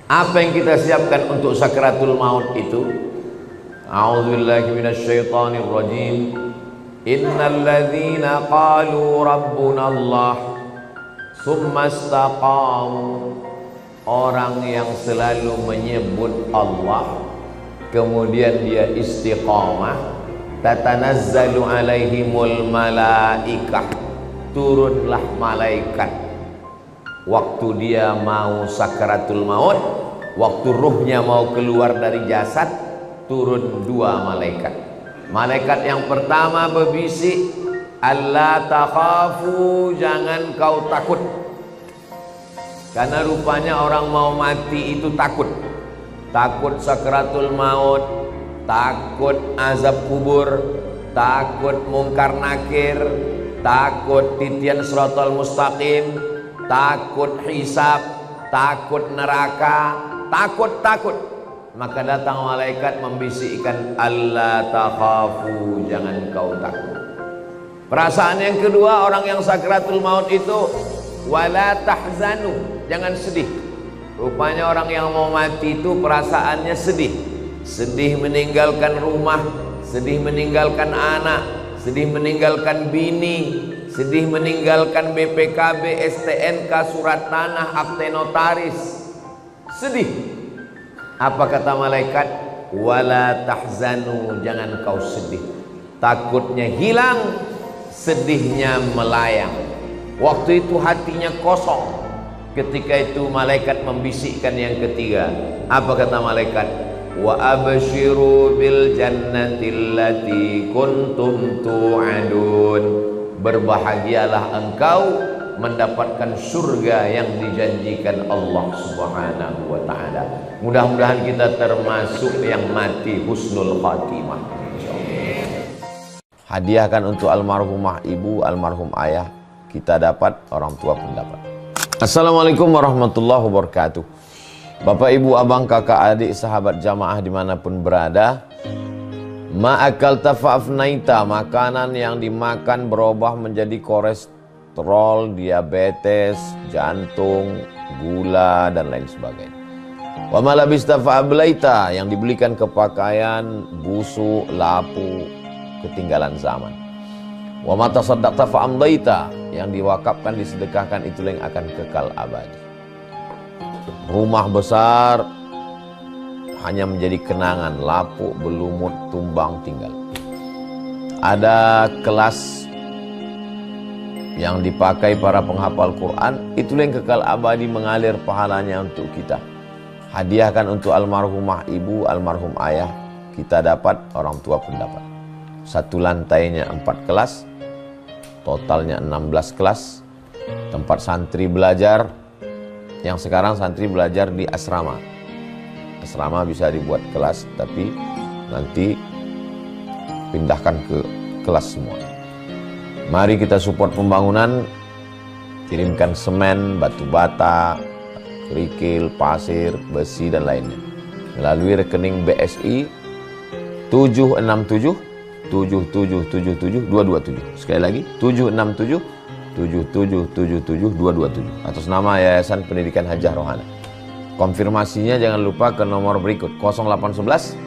Apa yang kita siapkan untuk sakratul maut itu? A'udzubillahi minasyaitonir rajim. Innal ladzina qalu rabbuna Allah tsumma istaqamu, orang yang selalu menyebut Allah kemudian dia istiqamah, tatanazzalu alaihimul malaikah, turunlah malaikat waktu dia mau sakratul maut, waktu ruhnya mau keluar dari jasad, turun dua malaikat. Malaikat yang pertama berbisik, alla takhafu, jangan kau takut. Karena rupanya orang mau mati itu takut. Takut sakratul maut, takut azab kubur, takut mungkar nakir, takut titian siratal mustaqim, takut hisab, takut neraka, takut. Maka datang malaikat membisikkan, alla takhafu, jangan kau takut. Perasaan yang kedua orang yang sakratul maut itu, wala tahzanu, jangan sedih. Rupanya orang yang mau mati itu perasaannya sedih. Sedih meninggalkan rumah, sedih meninggalkan anak, sedih meninggalkan bini, sedih meninggalkan BPKB, STNK, surat tanah, akte notaris. Sedih. Apa kata malaikat? Wala tahzanu, jangan kau sedih. Takutnya hilang, sedihnya melayang. Waktu itu hatinya kosong. Ketika itu malaikat membisikkan yang ketiga. Apa kata malaikat? Wa abshiru bil jannati allati kuntum tu'adun, berbahagialah engkau mendapatkan surga yang dijanjikan Allah Subhanahu wa ta'ala. Mudah-mudahan kita termasuk yang mati husnul khatimah. Hadiahkan untuk almarhumah ibu, almarhum ayah, kita dapat, orang tua pun dapat. Assalamualaikum warahmatullahi wabarakatuh. Bapak, ibu, abang, kakak, adik, sahabat jamaah dimanapun berada, ma'akal tafa'afnaita, makanan yang dimakan berubah menjadi kolesterol, diabetes, jantung, gula, dan lain sebagainya. Wa malabista fa'ablaita, yang dibelikan ke pakaian, busuk, lapu, ketinggalan zaman. Wa mata saddaqta fa'amdaita, yang diwakafkan, disedekahkan, itulah yang akan kekal abadi. Rumah besar hanya menjadi kenangan, lapuk, berlumut, tumbang, tinggal. Ada kelas yang dipakai para penghafal Quran, itulah yang kekal abadi, mengalir pahalanya untuk kita. Hadiahkan untuk almarhumah ibu, almarhum ayah, kita dapat, orang tua pun dapat. Satu lantainya 4 kelas, totalnya 16 kelas, tempat santri belajar. Yang sekarang santri belajar di asrama. Asrama bisa dibuat kelas, tapi nanti pindahkan ke kelas semua. Mari kita support pembangunan, kirimkan semen, batu bata, kerikil, pasir, besi, dan lainnya melalui rekening BSI 767 7777 227. Sekali lagi 767 7777 227 atas nama Yayasan Pendidikan Hajah Rohana. Konfirmasinya jangan lupa ke nomor berikut 0811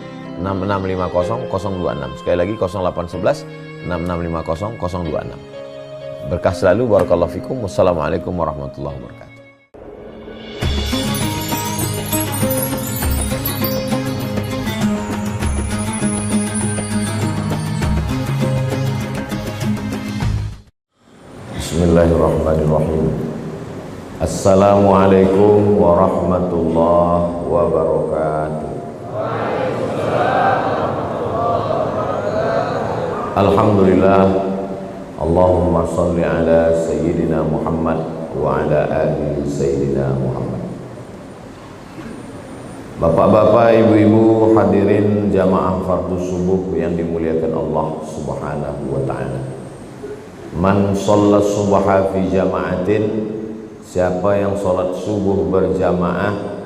6650 026. Sekali lagi 0811 6650 026. Berkah selalu, barakallahu fikum. Wassalamualaikum warahmatullahi wabarakatuh. Bismillahirrahmanirrahim. Assalamualaikum warahmatullahi wabarakatuh. Alhamdulillah. Allahumma salli ala Sayyidina Muhammad wa ala ali Sayyidina Muhammad. Bapak-bapak, ibu-ibu, hadirin jamaah fardu subuh yang dimuliakan Allah Subhanahu wa ta'ala. Man sholat subha fi jama'atin, siapa yang sholat subuh berjamaah,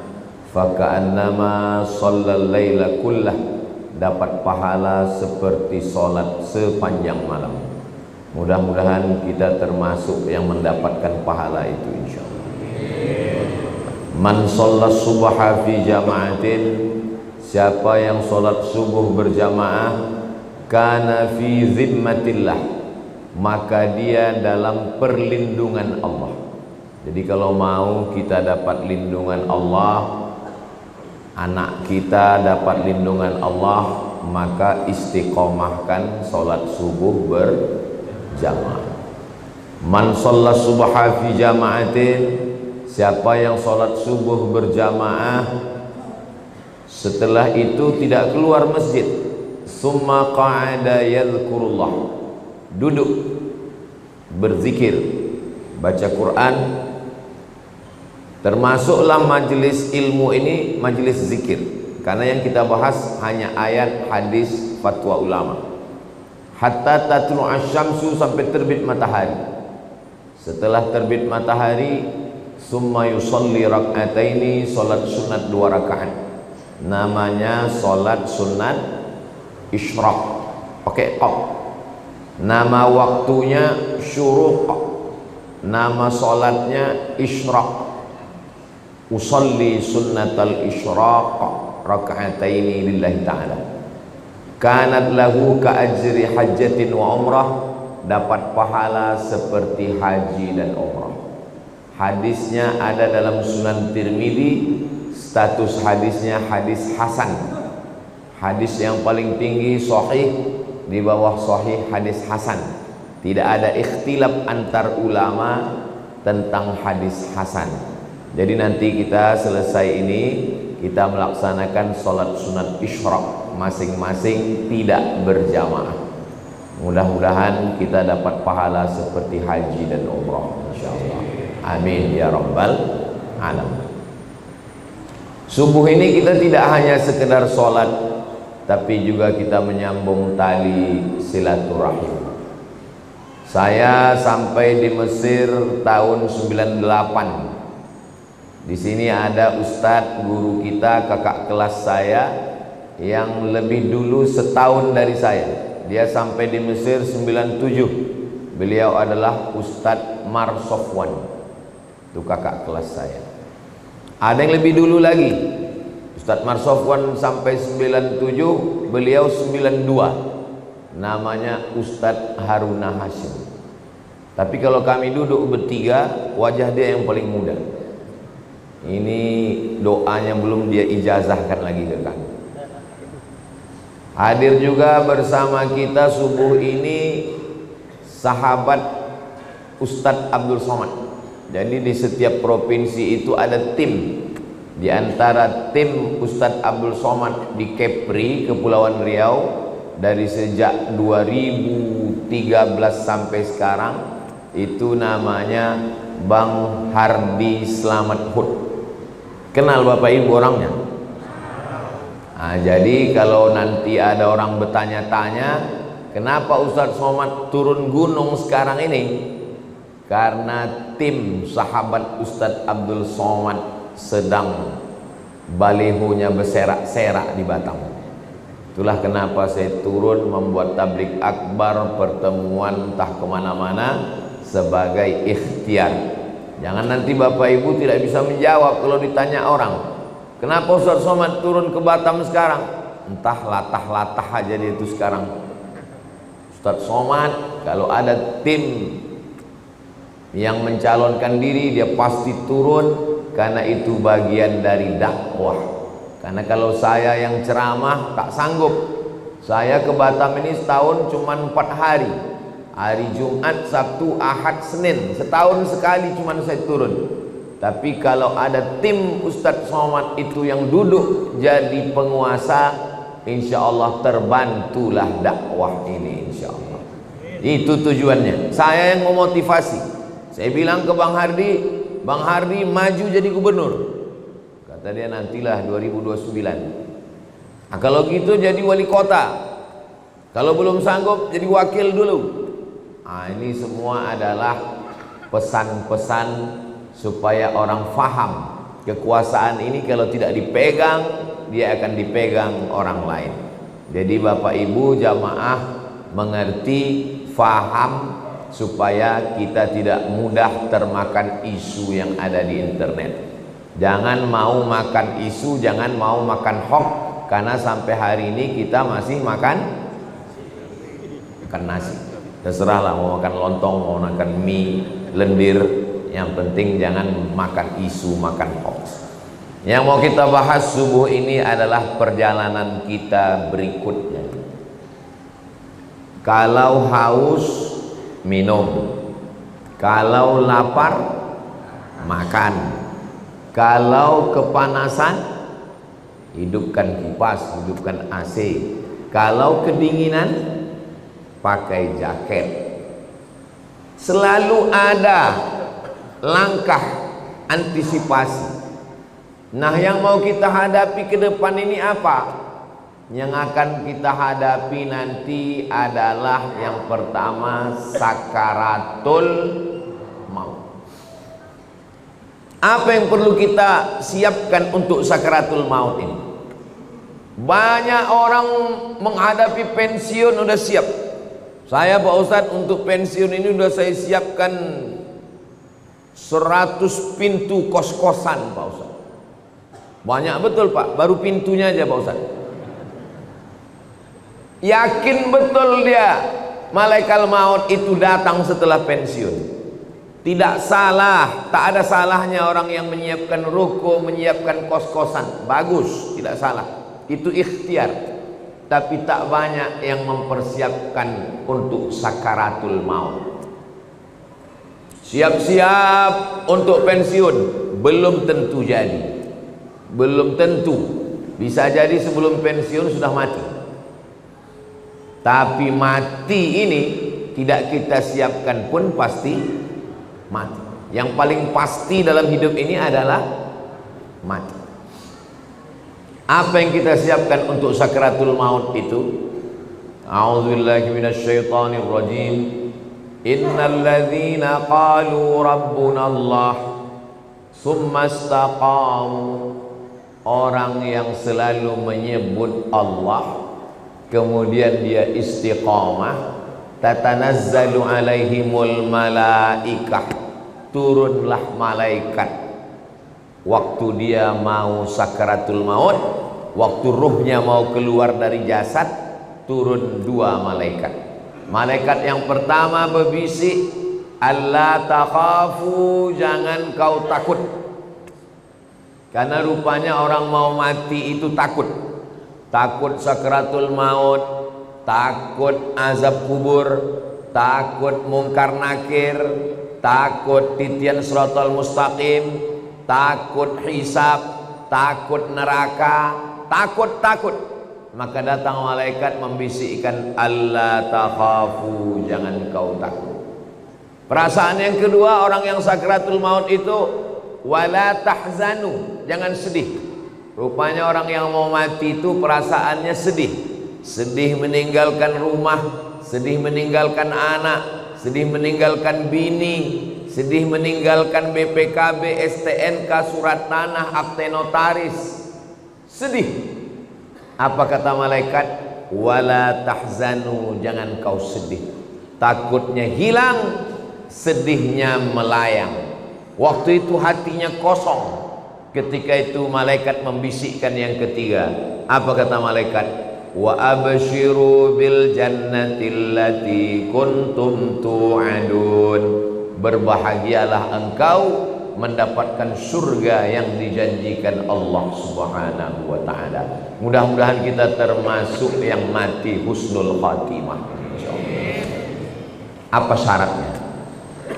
faka'annama shallal laila kullah, dapat pahala seperti sholat sepanjang malam. Mudah-mudahan kita termasuk yang mendapatkan pahala itu, insyaallah. Man sholat subha fi jama'atin, siapa yang sholat subuh berjamaah, kana fi zimmatillah, maka dia dalam perlindungan Allah. Jadi kalau mau kita dapat lindungan Allah, anak kita dapat lindungan Allah, maka istiqomahkan sholat subuh berjamaah. Man sholat subha fi jama'atin, siapa yang sholat subuh berjamaah, setelah itu tidak keluar masjid, summa qa'ada yadhkurullah, duduk berzikir, baca Quran. Termasuklah majelis ilmu ini majelis zikir, karena yang kita bahas hanya ayat, hadis, fatwa ulama. Hatta tatlu asyamsu, sampai terbit matahari. Setelah terbit matahari, summa yusalli rak'ataini, salat sunat 2 rakaat. Namanya salat sunat isyraq, pakai qaf. Nama waktunya syuruq, nama salatnya isyraq. Usalli sunnatal isyraq rak'ataini lillahi ta'ala, kanat lahu ka ajri hajjatin wa umrah, dapat pahala seperti haji dan umrah. Hadisnya ada dalam Sunan Tirmidzi, status hadisnya hadis hasan, hadis yang paling tinggi sahih, di bawah sahih hadis hasan. Tidak ada ikhtilaf antar ulama tentang hadis hasan. Jadi nanti kita selesai ini, kita melaksanakan sholat sunat isyraq masing-masing, tidak berjamaah. Mudah-mudahan kita dapat pahala seperti haji dan umrah, insyaallah. Amin ya rabbal alamin. Subuh ini kita tidak hanya sekedar sholat, tapi juga kita menyambung tali silaturahim. Saya sampai di Mesir tahun 98. Di sini ada ustadz guru kita, kakak kelas saya, yang lebih dulu setahun dari saya. Dia sampai di Mesir 97. Beliau adalah Ustadz Mar Sofwan, itu kakak kelas saya. Ada yang lebih dulu lagi, Ustadz Mar Sofwan sampai 97, beliau 92. Namanya Ustadz Haruna Hashim. Tapi kalau kami duduk bertiga, wajah dia yang paling muda. Ini doanya belum dia ijazahkan lagi ke kami. Hadir juga bersama kita subuh ini sahabat Ustadz Abdul Somad. Jadi di setiap provinsi itu ada tim. Di antara tim Ustadz Abdul Somad di Kepri, Kepulauan Riau, dari sejak 2013 sampai sekarang, itu namanya Bang Hardi Slamet Hud. Kenal Bapak Ibu orangnya? Nah, jadi kalau nanti ada orang bertanya-tanya, kenapa Ustadz Somad turun gunung sekarang ini? Karena tim sahabat Ustadz Abdul Somad sedang balihonya berserak-serak di Batam. Itulah kenapa saya turun membuat tablik akbar, pertemuan entah kemana-mana sebagai ikhtiar. Jangan nanti Bapak Ibu tidak bisa menjawab kalau ditanya orang, kenapa Ustadz Somad turun ke Batam sekarang? Entah latah-latah aja dia itu sekarang. Ustadz Somad kalau ada tim yang mencalonkan diri, dia pasti turun, karena itu bagian dari dakwah. Karena kalau saya yang ceramah tak sanggup. Saya ke Batam ini setahun cuma 4 hari. Hari Jumat, Sabtu, Ahad, Senin, setahun sekali cuma saya turun. Tapi kalau ada tim Ustadz Somad itu yang duduk jadi penguasa, insya Allah terbantulah dakwah ini, insya Allah. Itu tujuannya. Saya yang memotivasi. Saya bilang ke Bang Hardi, Bang Hardi maju jadi gubernur. Kata dia, nantilah 2029. Nah, kalau gitu jadi wali kota. Kalau belum sanggup jadi wakil dulu. Nah, ini semua adalah pesan-pesan supaya orang faham kekuasaan ini kalau tidak dipegang, dia akan dipegang orang lain. Jadi Bapak Ibu jamaah mengerti, faham, supaya kita tidak mudah termakan isu yang ada di internet. Jangan mau makan isu, jangan mau makan hoax, karena sampai hari ini kita masih makan nasi. Terserahlah mau makan lontong, mau makan mie, lendir, yang penting jangan makan isu, makan hoax. Yang mau kita bahas subuh ini adalah perjalanan kita berikutnya. Kalau haus, minum. Kalau lapar, makan. Kalau kepanasan, hidupkan kipas, hidupkan AC. Kalau kedinginan, pakai jaket. Selalu ada langkah antisipasi. Nah, yang mau kita hadapi ke depan ini apa? Yang akan kita hadapi nanti adalah yang pertama, sakaratul maut. Apa yang perlu kita siapkan untuk sakaratul maut ini? Banyak orang menghadapi pensiun udah siap. Saya Pak Ustadz untuk pensiun ini udah saya siapkan 100 pintu kos-kosan Pak Ustadz. Banyak betul Pak, baru pintunya aja Pak Ustadz. Yakin betul dia malaikat maut itu datang setelah pensiun. Tidak salah, tak ada salahnya orang yang menyiapkan ruko, menyiapkan kos-kosan. Bagus, tidak salah. Itu ikhtiar. Tapi tak banyak yang mempersiapkan untuk sakaratul maut. Siap-siap untuk pensiun, belum tentu jadi. Belum tentu. Bisa jadi sebelum pensiun sudah mati. Tapi mati ini tidak kita siapkan pun pasti mati. Yang paling pasti dalam hidup ini adalah mati. Apa yang kita siapkan untuk sakaratul maut itu? A'udzubillahi minasyaitonir rajim. Innal ladzina qalu rabbuna Allah tsumma istaqamu. Orang yang selalu menyebut Allah kemudian dia istiqamah, tatanazzalu alaihimul malaikah, turunlah malaikat waktu dia mau sakaratul maut, waktu ruhnya mau keluar dari jasad, turun dua malaikat. Malaikat yang pertama berbisik, alla takhafu, jangan kau takut. Karena rupanya orang mau mati itu takut. Takut sakaratul maut, takut azab kubur, takut mungkar nakir, takut titian siratal mustaqim, takut hisab, takut neraka, takut. Maka datang malaikat membisikkan, alla takhafu, jangan kau takut. Perasaan yang kedua orang yang sakaratul maut itu, wala tahzanu, jangan sedih. Rupanya orang yang mau mati itu perasaannya sedih. Sedih meninggalkan rumah, sedih meninggalkan anak, sedih meninggalkan bini, sedih meninggalkan BPKB, STNK, surat tanah, akte notaris. Sedih. Apa kata malaikat? Wala tahzanu, jangan kau sedih. Takutnya hilang, sedihnya melayang. Waktu itu hatinya kosong. Ketika itu malaikat membisikkan yang ketiga. Apa kata malaikat? Wa abshiru bil jannati allati kuntum tu'adun. Berbahagialah engkau mendapatkan surga yang dijanjikan Allah Subhanahu wa taala. Mudah-mudahan kita termasuk yang mati husnul khatimah insyaallah. Apa syaratnya?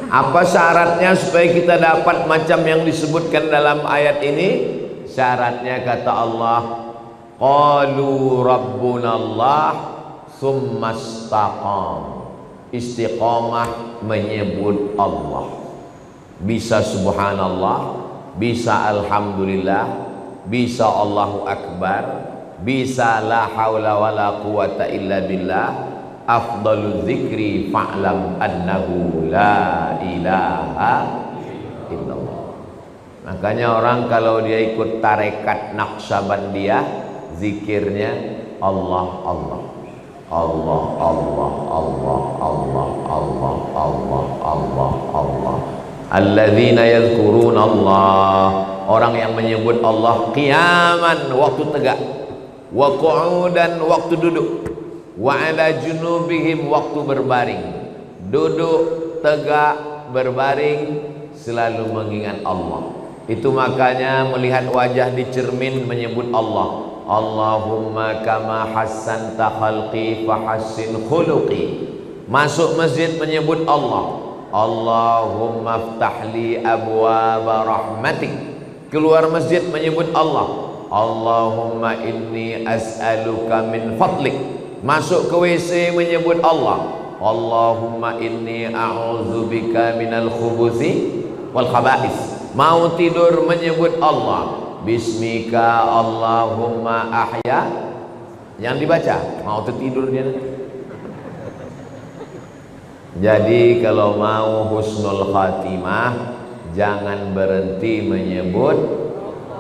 Apa syaratnya supaya kita dapat macam yang disebutkan dalam ayat ini? Syaratnya kata Allah, qalu rabbunallah tsumma istaqam. Istiqamah menyebut Allah. Bisa subhanallah, bisa alhamdulillah, bisa Allahu akbar, bisa la haula wala quwata illa billah. Afdalu dzikri fa'lam annahu la ilaha illallah. Makanya orang kalau dia ikut tarekat Naqsabandiyah, zikirnya Allah Allah Allah Allah Allah Allah Allah Allah Allah Allah. Alladzina yadhkuruna Allah orang yang menyebut Allah qiyaman, waktu tegak, wa qu'udan, waktu duduk, wa ala junubihim, waktu berbaring. Duduk, tegak, berbaring, selalu mengingat Allah. Itu makanya melihat wajah di cermin menyebut Allah. Allahumma kama hassanta khalqi fahassin khuluqi. Masuk masjid menyebut Allah. Allahumma ftahli abwaba rahmatik. Keluar masjid menyebut Allah. Allahumma inni as'aluka min fadlik. Masuk ke WC menyebut Allah. Allahumma inni a'udzubika minal khubuthi wal khaba'is. Mau tidur menyebut Allah. Bismika Allahumma ahya. Yang dibaca, mau tertidur dia nanti. Jadi kalau mau husnul khatimah, jangan berhenti menyebut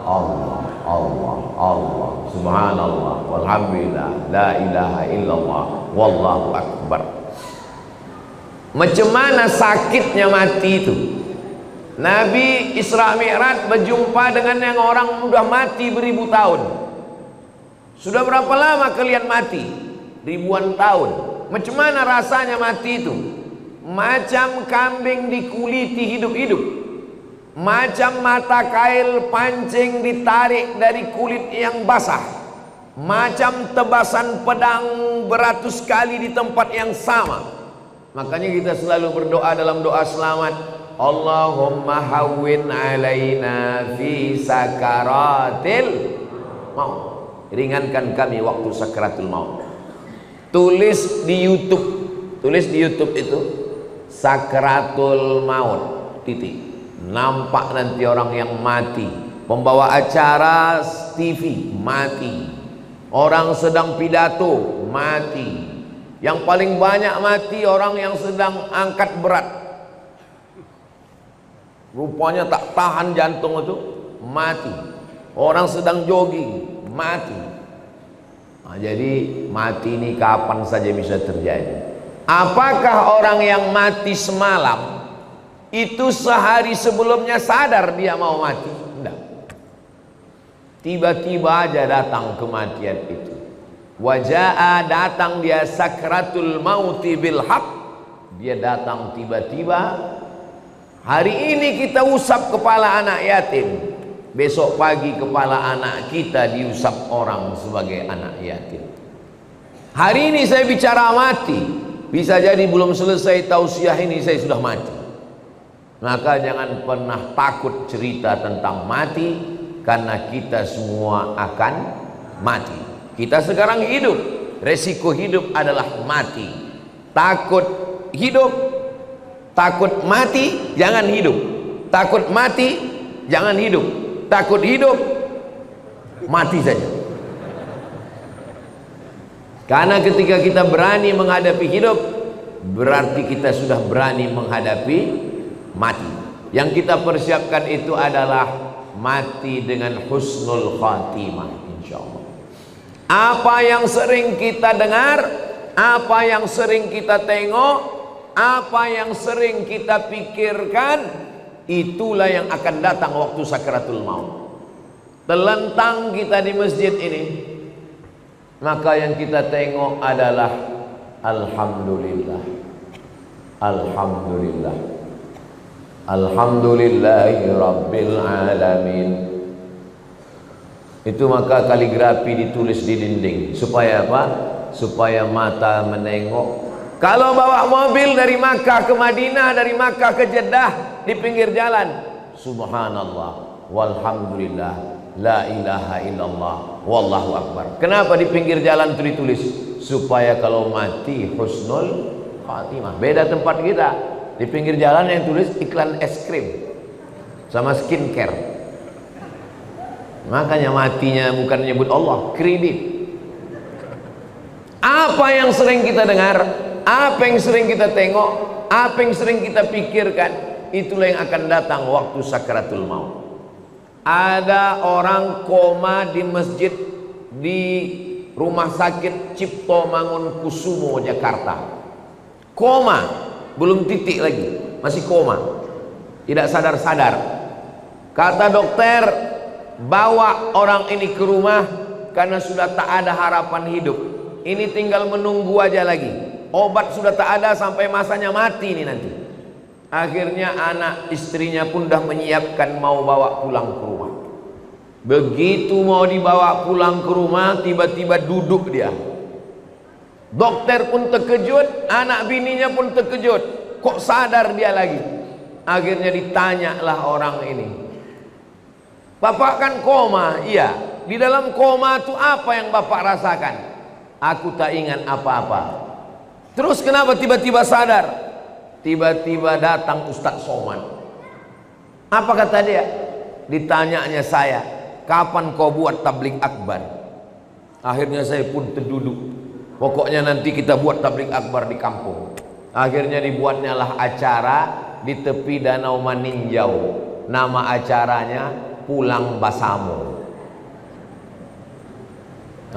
Allah, Allah, Allah, subhanallah, walhamdulillah, la ilaha illallah, wallahu akbar. Macam mana sakitnya mati itu? Nabi Isra Mi'raj berjumpa dengan yang orang sudah mati beribu tahun. Sudah berapa lama kalian mati? Ribuan tahun. Macam mana rasanya mati itu? Macam kambing dikuliti hidup-hidup, macam mata kail pancing ditarik dari kulit yang basah, macam tebasan pedang beratus kali di tempat yang sama. Makanya kita selalu berdoa dalam doa selamat, Allahumma hawwin alaina fi sakaratil maut. Ringankan kami waktu sakaratul maut. Tulis di YouTube itu sakaratul maut titik. Nampak nanti orang yang mati, pembawa acara TV mati, orang sedang pidato mati, yang paling banyak mati orang yang sedang angkat berat, rupanya tak tahan jantung itu mati, orang sedang jogging mati. Nah, jadi mati ini kapan saja bisa terjadi. Apakah orang yang mati semalam itu sehari sebelumnya sadar dia mau mati? Tidak. Tiba-tiba aja datang kematian itu. Wajaa, datang dia sakratul mauti bil haq. Dia datang tiba-tiba. Hari ini kita usap kepala anak yatim, besok pagi kepala anak kita diusap orang sebagai anak yatim. Hari ini saya bicara mati, bisa jadi belum selesai tausiah ini saya sudah mati. Maka jangan pernah takut cerita tentang mati, karena kita semua akan mati. Kita sekarang hidup, resiko hidup adalah mati. Takut hidup, takut mati, jangan hidup. Takut mati, jangan hidup. Takut hidup, mati saja. Karena ketika kita berani menghadapi hidup, berarti kita sudah berani menghadapi mati. Yang kita persiapkan itu adalah mati dengan husnul khatimah, insyaallah. Apa yang sering kita dengar, apa yang sering kita tengok, apa yang sering kita pikirkan, itulah yang akan datang waktu sakaratul maut. Terlentang kita di masjid ini, maka yang kita tengok adalah alhamdulillah, alhamdulillah, alhamdulillahi rabbil alamin. Itu maka kaligrafi ditulis di dinding. Supaya apa? Supaya mata menengok. Kalau bawa mobil dari Makkah ke Madinah, dari Makkah ke Jeddah, di pinggir jalan, subhanallah walhamdulillah, la ilaha illallah, wallahu akbar. Kenapa di pinggir jalan itu ditulis? Supaya kalau mati husnul khatimah. Beda tempat kita, di pinggir jalan yang tulis iklan es krim sama skincare. Makanya matinya bukan menyebut Allah, kredit. Apa yang sering kita dengar, apa yang sering kita tengok, apa yang sering kita pikirkan, itulah yang akan datang waktu sakaratul maut. Ada orang koma di masjid di Rumah Sakit Cipto Mangunkusumo Jakarta. Koma, belum titik lagi, masih koma, tidak sadar-sadar. Kata dokter, bawa orang ini ke rumah karena sudah tak ada harapan hidup. Ini tinggal menunggu aja lagi. Obat sudah tak ada sampai masanya mati ini nanti. Akhirnya anak istrinya pun dah menyiapkan mau bawa pulang ke rumah. Begitu mau dibawa pulang ke rumah, tiba-tiba duduk dia. Dokter pun terkejut, anak bininya pun terkejut. Kok sadar dia lagi? Akhirnya ditanyalah orang ini, "Bapak kan koma?" "Iya." "Di dalam koma itu apa yang Bapak rasakan?" "Aku tak ingat apa-apa." "Terus kenapa tiba-tiba sadar?" Tiba-tiba datang Ustadz Somad. Apa kata dia? Ditanyanya saya, "Kapan kau buat tabligh akbar?" Akhirnya saya pun terduduk. Pokoknya nanti kita buat tabligh akbar di kampung. Akhirnya dibuatnya lah acara di tepi Danau Maninjau. Nama acaranya Pulang Basamo.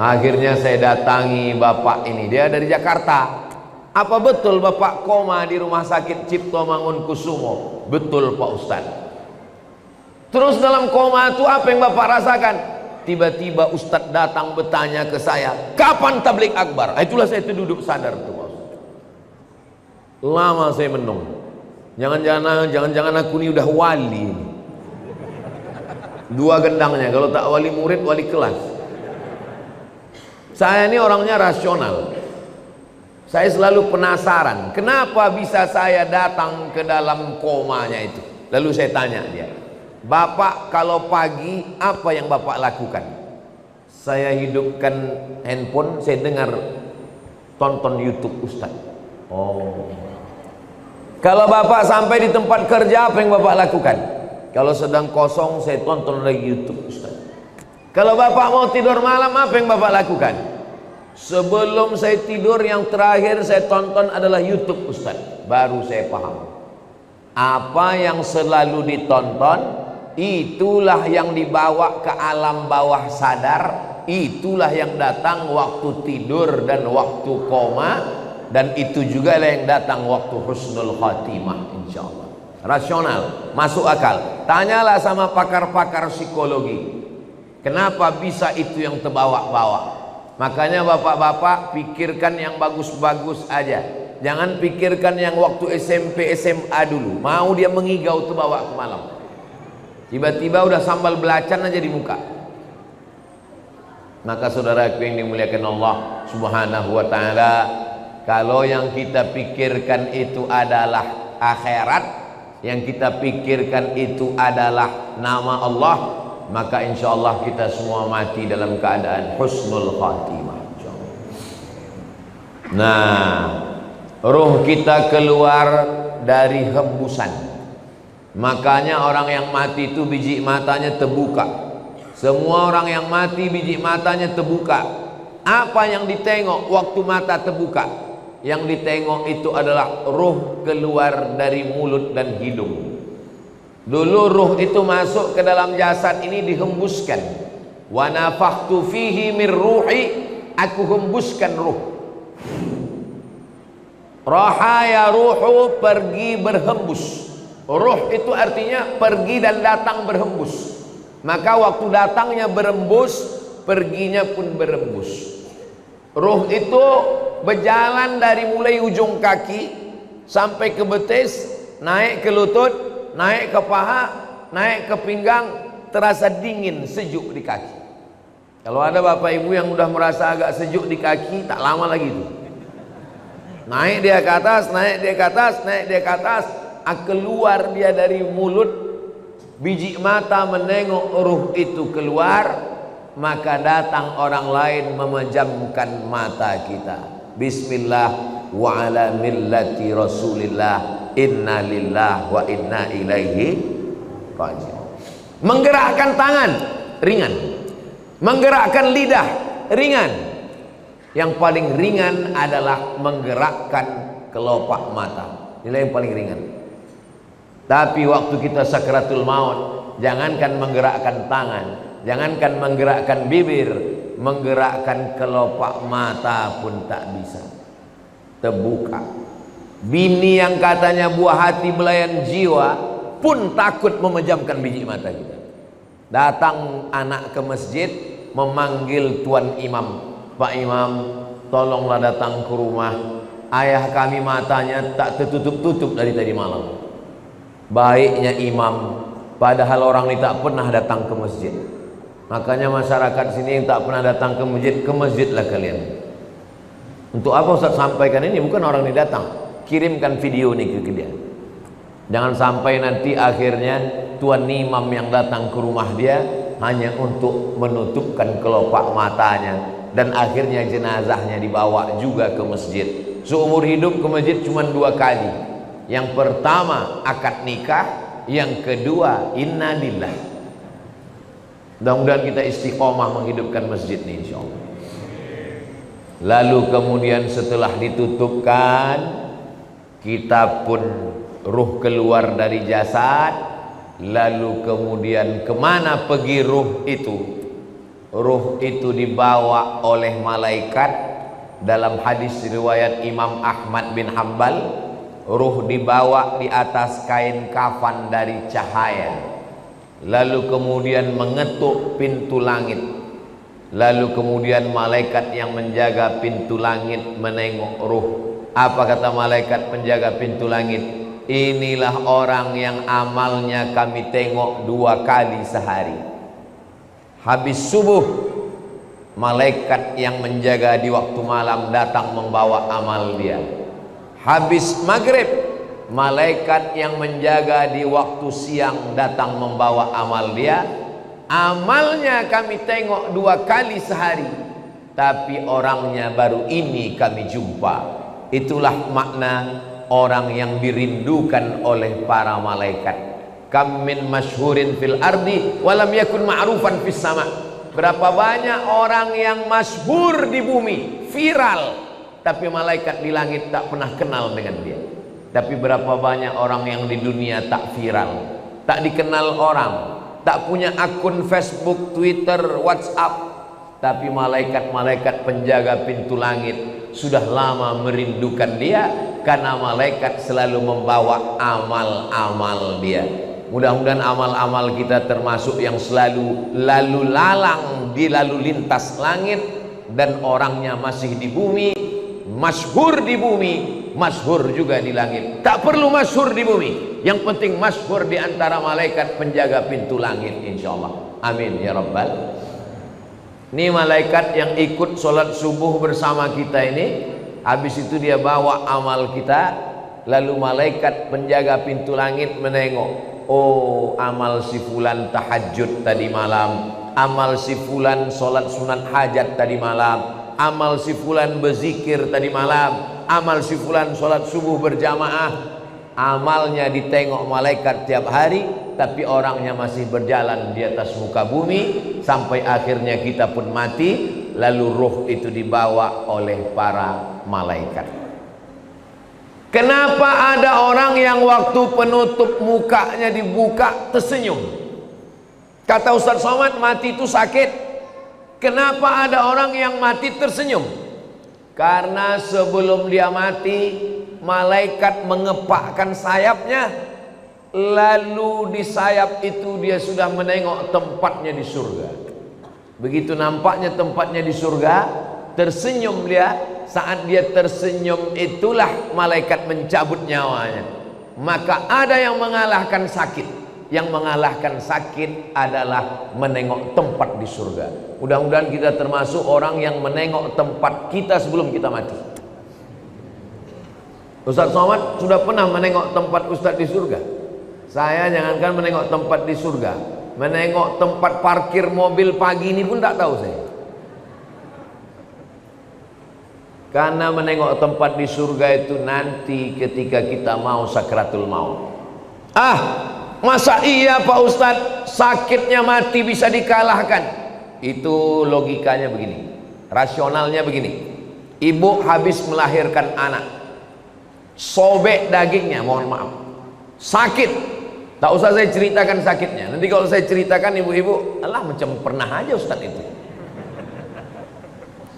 Akhirnya saya datangi bapak ini, dia dari Jakarta. "Apa betul Bapak koma di rumah sakit Cipto Mangunkusumo?" "Betul Pak Ustaz." "Terus dalam koma itu apa yang Bapak rasakan?" Tiba-tiba Ustaz datang bertanya ke saya, "Kapan tabligh akbar?" Itulah saya duduk sadar tuh Pak Ustaz. Lama saya menung. Jangan-jangan aku ini udah wali. Dua gendangnya, kalau tak wali murid, wali kelas. Saya ini orangnya rasional. Saya selalu penasaran, kenapa bisa saya datang ke dalam komanya itu. Lalu saya tanya dia, "Bapak kalau pagi apa yang Bapak lakukan?" Saya hidupkan handphone, saya dengar tonton YouTube Ustaz. "Oh." "Kalau Bapak sampai di tempat kerja apa yang Bapak lakukan?" "Kalau sedang kosong saya tonton lagi YouTube Ustaz." "Kalau Bapak mau tidur malam apa yang Bapak lakukan?" "Sebelum saya tidur yang terakhir saya tonton adalah YouTube Ustaz." Baru saya paham, apa yang selalu ditonton itulah yang dibawa ke alam bawah sadar, itulah yang datang waktu tidur dan waktu koma, dan itu juga lah yang datang waktu husnul khatimah insyaallah. Rasional, masuk akal. Tanyalah sama pakar-pakar psikologi, kenapa bisa itu yang terbawa-bawa. Makanya bapak-bapak pikirkan yang bagus-bagus aja. Jangan pikirkan yang waktu SMP SMA dulu. Mau dia mengigau tuh bawa ke malam. Tiba-tiba udah sambal belacan aja di muka. Maka saudaraku yang dimuliakan Allah Subhanahu wa taala, kalau yang kita pikirkan itu adalah akhirat, yang kita pikirkan itu adalah nama Allah, maka insya Allah kita semua mati dalam keadaan husnul khatimah. Nah, ruh kita keluar dari hembusan. Makanya orang yang mati itu biji matanya terbuka. Semua orang yang mati biji matanya terbuka. Apa yang ditengok waktu mata terbuka? Yang ditengok itu adalah ruh keluar dari mulut dan hidung. Dulu ruh itu masuk ke dalam jasad ini dihembuskan. Wa nafakhtu fihi min ruhi, aku hembuskan ruh. Raha ya ruhu, pergi berhembus. Ruh itu artinya pergi dan datang berhembus. Maka waktu datangnya berembus, perginya pun berembus. Ruh itu berjalan dari mulai ujung kaki sampai ke betis, naik ke lutut, naik ke paha, naik ke pinggang, terasa dingin, sejuk di kaki. Kalau ada bapak ibu yang udah merasa agak sejuk di kaki, tak lama lagi itu. Naik dia ke atas, naik dia ke atas, naik dia ke atas, keluar dia dari mulut, biji mata menengok ruh itu keluar, maka datang orang lain memejamkan mata kita. Bismillah wa ala millati Rasulillah, inna lillah wa inna ilaihi raji'un. Menggerakkan tangan ringan, menggerakkan lidah ringan. Yang paling ringan adalah menggerakkan kelopak mata. Inilah yang paling ringan. Tapi waktu kita sakratul maut, jangankan menggerakkan tangan, jangankan menggerakkan bibir, menggerakkan kelopak mata pun tak bisa. Terbuka. Bini yang katanya buah hati belayan jiwa pun takut memejamkan biji mata kita. Datang anak ke masjid memanggil tuan imam, Pak Imam, tolonglah datang ke rumah. Ayah kami matanya tak tertutup-tutup dari tadi malam. Baiknya imam, padahal orang ini tak pernah datang ke masjid. Makanya masyarakat sini yang tak pernah datang ke masjidlah kalian. Untuk apa Ustaz sampaikan ini? Bukan orang ini datang, kirimkan video ini ke dia. Jangan sampai nanti akhirnya tuan imam yang datang ke rumah dia hanya untuk menutupkan kelopak matanya, dan akhirnya jenazahnya dibawa juga ke masjid. Seumur hidup ke masjid cuma 2 kali. Yang pertama akad nikah, yang kedua inna lillah. Mudah-mudahan kita istiqomah menghidupkan masjid ini insyaallah. Lalu kemudian setelah ditutupkan, kita pun ruh keluar dari jasad. Lalu kemudian kemana pergi ruh itu? Ruh itu dibawa oleh malaikat. Dalam hadis riwayat Imam Ahmad bin Hanbal, ruh dibawa di atas kain kafan dari cahaya. Lalu kemudian mengetuk pintu langit. Lalu kemudian malaikat yang menjaga pintu langit menengok ruh. Apa kata malaikat penjaga pintu langit? Inilah orang yang amalnya kami tengok 2 kali sehari. Habis subuh, malaikat yang menjaga di waktu malam datang membawa amal dia. Habis maghrib, malaikat yang menjaga di waktu siang datang membawa amal dia. Amalnya kami tengok 2 kali sehari, tapi orangnya baru ini kami jumpa. Itulah makna orang yang dirindukan oleh para malaikat. Kam min masyhurin fil ardi walam yakun ma'rufan fis sama. Berapa banyak orang yang masyhur di bumi, viral, tapi malaikat di langit tak pernah kenal dengan dia. Tapi berapa banyak orang yang di dunia tak viral, tak dikenal orang, tak punya akun Facebook, Twitter, WhatsApp, tapi malaikat-malaikat penjaga pintu langit sudah lama merindukan dia, karena malaikat selalu membawa amal-amal dia. Mudah-mudahan amal-amal kita termasuk yang selalu lalu lalang di lalu lintas langit, dan orangnya masih di bumi, masyhur di bumi, masyhur juga di langit. Tak perlu masyhur di bumi, yang penting masyhur di antara malaikat penjaga pintu langit insyaallah. Amin ya rabbal. Ini malaikat yang ikut sholat subuh bersama kita ini, habis itu dia bawa amal kita. Lalu malaikat penjaga pintu langit menengok, oh amal si fulan tahajud tadi malam, amal si fulan sholat sunat hajat tadi malam, amal si fulan berzikir tadi malam, amal si fulan sholat subuh berjamaah. Amalnya ditengok malaikat tiap hari, tapi orangnya masih berjalan di atas muka bumi, sampai akhirnya kita pun mati. Lalu ruh itu dibawa oleh para malaikat. Kenapa ada orang yang waktu penutup mukanya dibuka tersenyum? Kata Ustaz Somad, mati itu sakit. Kenapa ada orang yang mati tersenyum? Karena sebelum dia mati, malaikat mengepakkan sayapnya, lalu di sayap itu dia sudah menengok tempatnya di surga. Begitu nampaknya tempatnya di surga, tersenyum dia. Saat dia tersenyum itulah malaikat mencabut nyawanya. Maka ada yang mengalahkan sakit. Yang mengalahkan sakit adalah menengok tempat di surga. Mudah-mudahan kita termasuk orang yang menengok tempat kita sebelum kita mati. Ustaz Somad sudah pernah menengok tempat Ustaz di surga. Saya jangankan menengok tempat di surga, menengok tempat parkir mobil pagi ini pun tak tahu saya. Karena menengok tempat di surga itu nanti ketika kita mau sakratul maut. Masa iya Pak Ustadz, sakitnya mati bisa dikalahkan? Itu logikanya begini, rasionalnya begini. Ibu habis melahirkan anak, sobek dagingnya, mohon maaf, sakit. Tak usah saya ceritakan sakitnya. Nanti kalau saya ceritakan ibu-ibu, alah macam pernah aja Ustadz itu.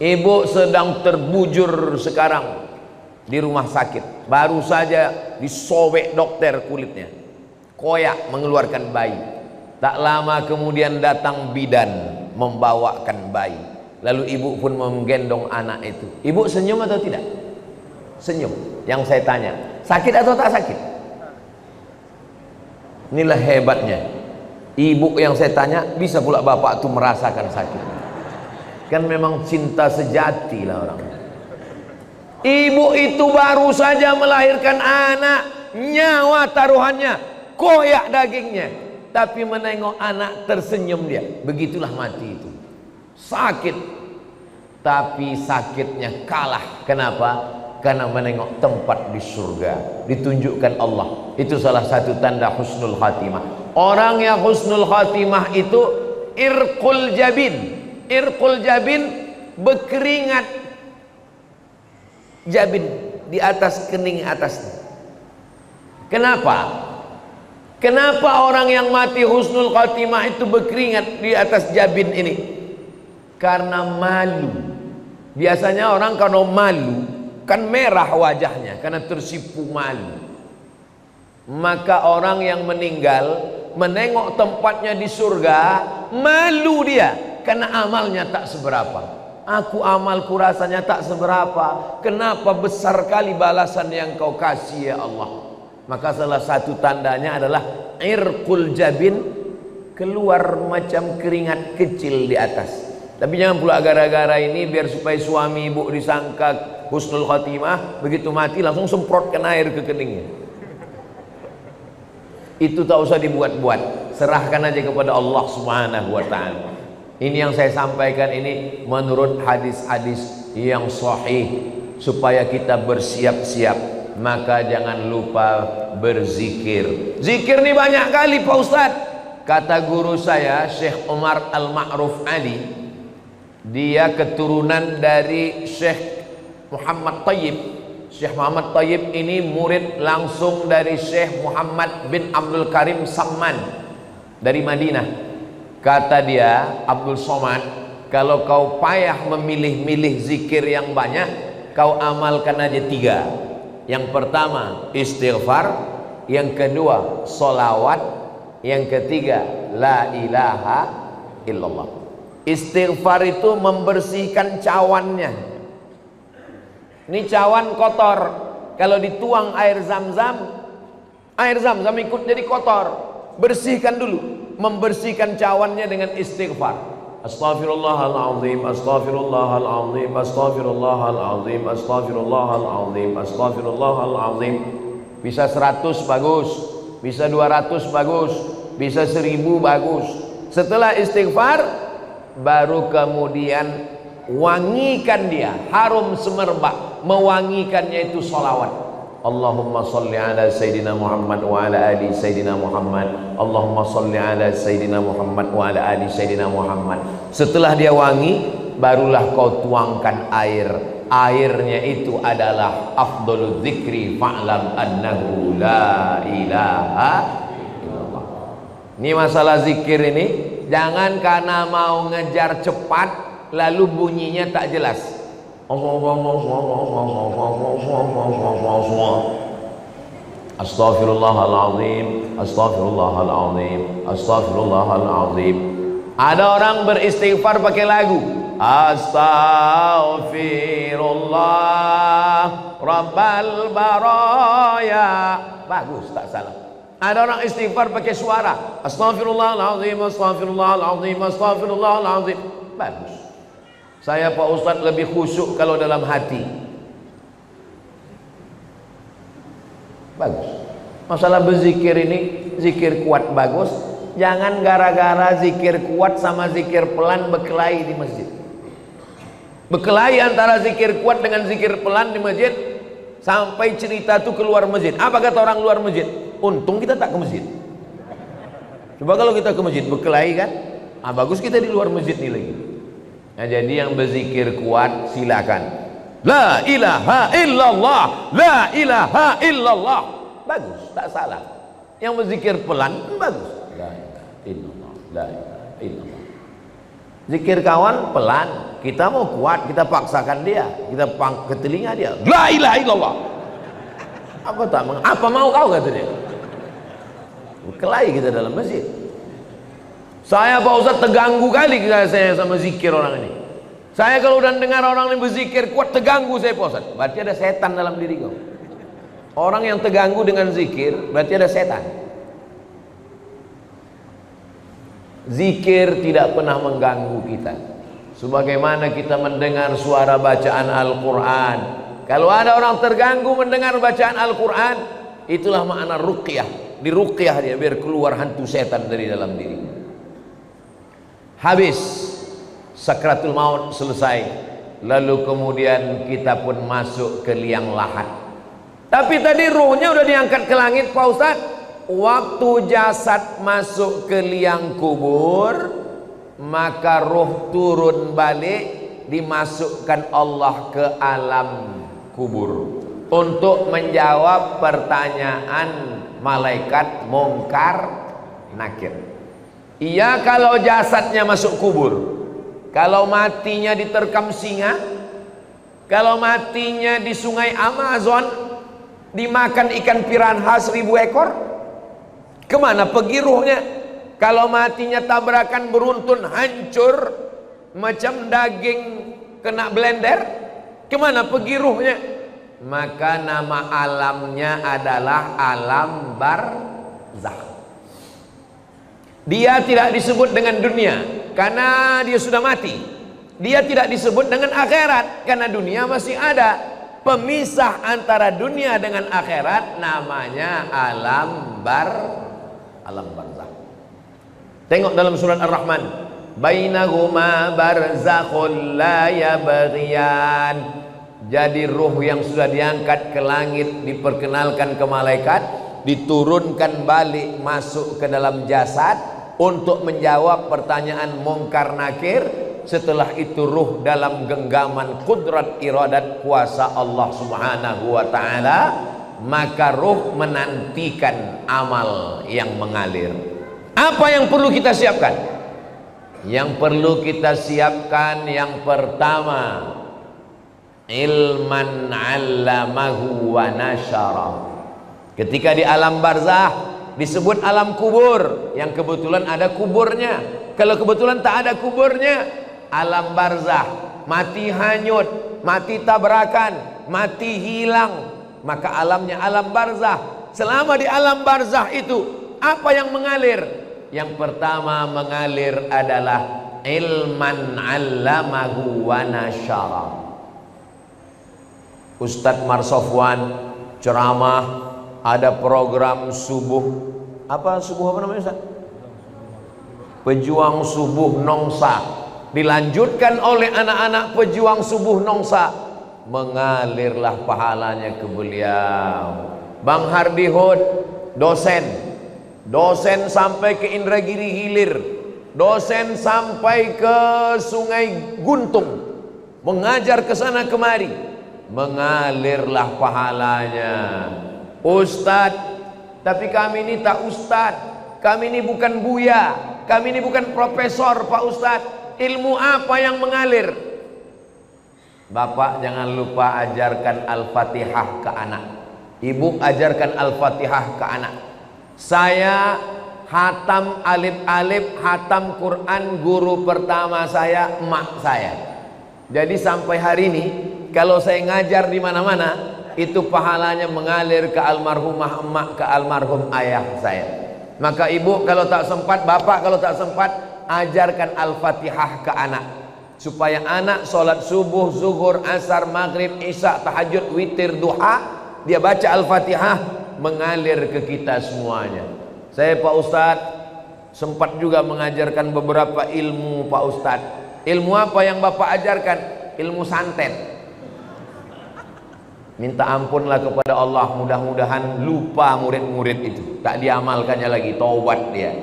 Ibu sedang terbujur sekarang di rumah sakit, baru saja disobek dokter kulitnya, koyak mengeluarkan bayi. Tak lama kemudian datang bidan membawakan bayi. Lalu ibu pun menggendong anak itu. Ibu senyum atau tidak? Senyum. Yang saya tanya, sakit atau tak sakit? Inilah hebatnya. Ibu yang saya tanya, bisa pula bapak itu merasakan sakit. Kan memang cinta sejati lah orang. Ibu itu baru saja melahirkan anak, nyawa taruhannya, koyak dagingnya, tapi menengok anak tersenyum dia. Begitulah mati itu. Sakit, tapi sakitnya kalah. Kenapa? Karena menengok tempat di surga, ditunjukkan Allah. Itu salah satu tanda husnul khatimah. Orang yang husnul khatimah itu irqul jabin. Irqul jabin, berkeringat jabin di atas kening atasnya. Kenapa? Kenapa orang yang mati husnul khatimah itu berkeringat di atas jabin ini? Karena malu. Biasanya orang kalau malu kan merah wajahnya karena tersipu malu. Maka orang yang meninggal menengok tempatnya di surga, malu dia karena amalnya tak seberapa. Aku amalku rasanya tak seberapa, kenapa besar kali balasan yang kau kasih ya Allah. Maka salah satu tandanya adalah irqul jabin, keluar macam keringat kecil di atas. Tapi jangan pula gara-gara ini biar supaya suami ibu disangka husnul khatimah, begitu mati langsung semprotkan air ke keningnya. Itu tak usah dibuat-buat, serahkan aja kepada Allah Subhanahu wa ta'ala. Ini yang saya sampaikan ini menurut hadis-hadis yang sahih, supaya kita bersiap-siap. Maka jangan lupa berzikir. Zikir ini banyak kali Pak Ustadz. Kata guru saya Syekh Umar Al-Ma'ruf Ali, dia keturunan dari Syekh Muhammad Tayyib. Syekh Muhammad Tayyib ini murid langsung dari Syekh Muhammad bin Abdul Karim Samman dari Madinah. Kata dia, Abdul Somad, kalau kau payah memilih-milih zikir yang banyak, kau amalkan aja 3. Yang pertama istighfar, yang kedua solawat, yang ketiga la ilaha illallah. Istighfar itu membersihkan cawannya. Ini cawan kotor, kalau dituang air zam-zam ikut jadi kotor. Bersihkan dulu, membersihkan cawannya dengan istighfar. Astaghfirullahaladzim, astaghfirullahaladzim, astaghfirullahaladzim, astaghfirullahaladzim, astaghfirullahaladzim. Bisa 100 bagus, bisa 200 bagus, bisa 1000 bagus. Setelah istighfar, baru kemudian wangikan dia, harum semerbak. Mewangikannya itu salawat. Allahumma salli ala Sayyidina Muhammad wa ala ali Sayyidina Muhammad. Allahumma salli ala Sayyidina Muhammad wa ala ali Sayyidina Muhammad. Setelah dia wangi, barulah kau tuangkan air. Airnya itu adalah afdalul dzikri fa'lam annahu la ilaha illallah. Ini masalah zikir ini, jangan karena mau ngejar cepat lalu bunyinya tak jelas. Astaghfirullahaladzim, astaghfirullahaladzim, astaghfirullahaladzim. Ada orang beristighfar pakai lagu. Astaghfirullah Rabbal baraya. Bagus, tak salah. Ada orang istighfar pakai suara. Astaghfirullahaladzim, astaghfirullahaladzim, astaghfirullahaladzim. Bagus. Saya Pak Ustadz lebih khusyuk kalau dalam hati. Bagus. Masalah berzikir ini, zikir kuat bagus. Jangan gara-gara zikir kuat sama zikir pelan berkelahi di masjid. Berkelahi antara zikir kuat dengan zikir pelan di masjid, sampai cerita tuh keluar masjid. Apa kata orang luar masjid? Untung kita tak ke masjid. Coba kalau kita ke masjid berkelahi kan? Bagus kita di luar masjid nih lagi. Nah, jadi yang berzikir kuat silakan. La ilaha illallah, la ilaha illallah. Bagus, tak salah. Yang berzikir pelan bagus. La ilaha illallah, la ilaha illallah. Zikir kawan pelan, kita mau kuat, kita paksakan dia, kita ke telinga dia. La ilaha illallah. Apa mau kau kata dia. Berkelahi kita dalam masjid. Saya Pak Ustaz terganggu kali saya sama zikir orang ini. Saya kalau udah dengar orang ini berzikir kuat, terganggu saya Pak Ustaz. Berarti ada setan dalam diri kau. Orang yang terganggu dengan zikir berarti ada setan. Zikir tidak pernah mengganggu kita. Sebagaimana kita mendengar suara bacaan Al-Quran. Kalau ada orang terganggu mendengar bacaan Al-Quran, itulah makna ruqyah. Di ruqyah dia biar keluar hantu setan dari dalam diri. Habis sakratul maut selesai, lalu kemudian kita pun masuk ke liang lahat. Tapi tadi ruhnya udah diangkat ke langit Pak Ustaz. Waktu jasad masuk ke liang kubur, maka ruh turun balik, dimasukkan Allah ke alam kubur untuk menjawab pertanyaan malaikat Munkar Nakir. Iya, kalau jasadnya masuk kubur. Kalau matinya diterkam singa, kalau matinya di sungai Amazon, dimakan ikan piranha 1000 ekor, kemana pergi ruhnya? Kalau matinya tabrakan beruntun hancur macam daging kena blender, kemana pergi ruhnya? Maka nama alamnya adalah alam barzakh. Dia tidak disebut dengan dunia karena dia sudah mati. Dia tidak disebut dengan akhirat karena dunia masih ada. Pemisah antara dunia dengan akhirat namanya alam barzakh. Tengok dalam surat Ar-Rahman, bainahuma barzakhul la yabghiyan. Jadi ruh yang sudah diangkat ke langit diperkenalkan ke malaikat, diturunkan balik masuk ke dalam jasad untuk menjawab pertanyaan Munkar Nakir. Setelah itu ruh dalam genggaman kudrat iradat kuasa Allah Subhanahu wa ta'ala, maka ruh menantikan amal yang mengalir. Apa yang perlu kita siapkan? Yang perlu kita siapkan yang pertama, ilman 'allamahu wa nasyara. Ketika di alam barzakh disebut alam kubur, yang kebetulan ada kuburnya. Kalau kebetulan tak ada kuburnya, alam barzakh, mati hanyut, mati tabrakan, mati hilang, maka alamnya alam barzakh. Selama di alam barzakh itu, apa yang mengalir? Yang pertama mengalir adalah ilman 'allamahu wa nasyara. Ustadz Marsofwan ceramah, ada program subuh. Apa subuh apa namanya Ustaz? Pejuang Subuh Nongsa. Dilanjutkan oleh anak-anak pejuang subuh Nongsa, mengalirlah pahalanya ke beliau. Bang Hardi Hud, dosen sampai ke Indragiri Hilir, dosen sampai ke Sungai Guntung, mengajar ke sana kemari, mengalirlah pahalanya. Ustadz, tapi kami ini tak ustadz, kami ini bukan buya, kami ini bukan profesor Pak Ustadz. Ilmu apa yang mengalir? Bapak jangan lupa ajarkan Al-Fatihah ke anak. Ibu ajarkan Al-Fatihah ke anak. Saya hatam alif-alif, hatam Quran, guru pertama saya emak saya. Jadi sampai hari ini kalau saya ngajar di mana-mana, itu pahalanya mengalir ke almarhumah emak, ke almarhum ayah saya. Maka ibu kalau tak sempat, bapak kalau tak sempat, ajarkan Al-Fatihah ke anak, supaya anak sholat subuh, zuhur, asar, maghrib, isya, tahajud, witir, duha, dia baca Al-Fatihah, mengalir ke kita semuanya. Saya Pak Ustadz sempat juga mengajarkan beberapa ilmu Pak Ustadz. Ilmu apa yang Bapak ajarkan? Ilmu santet. Minta ampunlah kepada Allah, mudah-mudahan lupa murid-murid itu, tak diamalkannya lagi, taubat dia.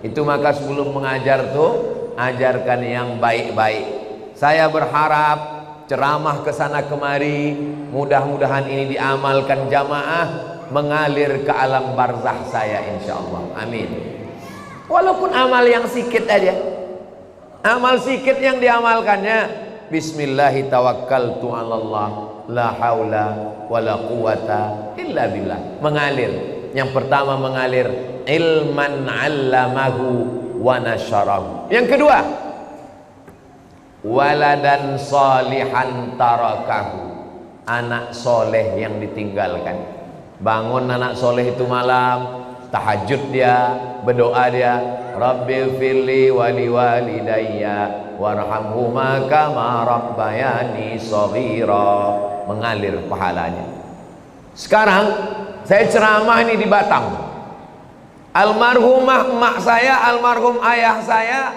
Itu maka sebelum mengajar tuh ajarkan yang baik-baik. Saya berharap ceramah ke sana kemari, mudah-mudahan ini diamalkan jamaah, mengalir ke alam barzakh saya insyaallah. Amin. Walaupun amal yang sikit aja, amal sikit yang diamalkannya, bismillahi tawakkaltu 'alallah la haula wala quwata illa billah, mengalir. Yang pertama mengalir ilman 'allamahu wa nasyarahu. Yang kedua, waladan salihan tarakahu, anak soleh yang ditinggalkan. Bangun anak soleh itu malam, tahajud dia, berdoa dia, Rabbil firli wali walidayya warhamhuma kama rabbayani shaghira, mengalir pahalanya. Sekarang saya ceramah ini di Batam. Almarhumah emak saya, almarhum ayah saya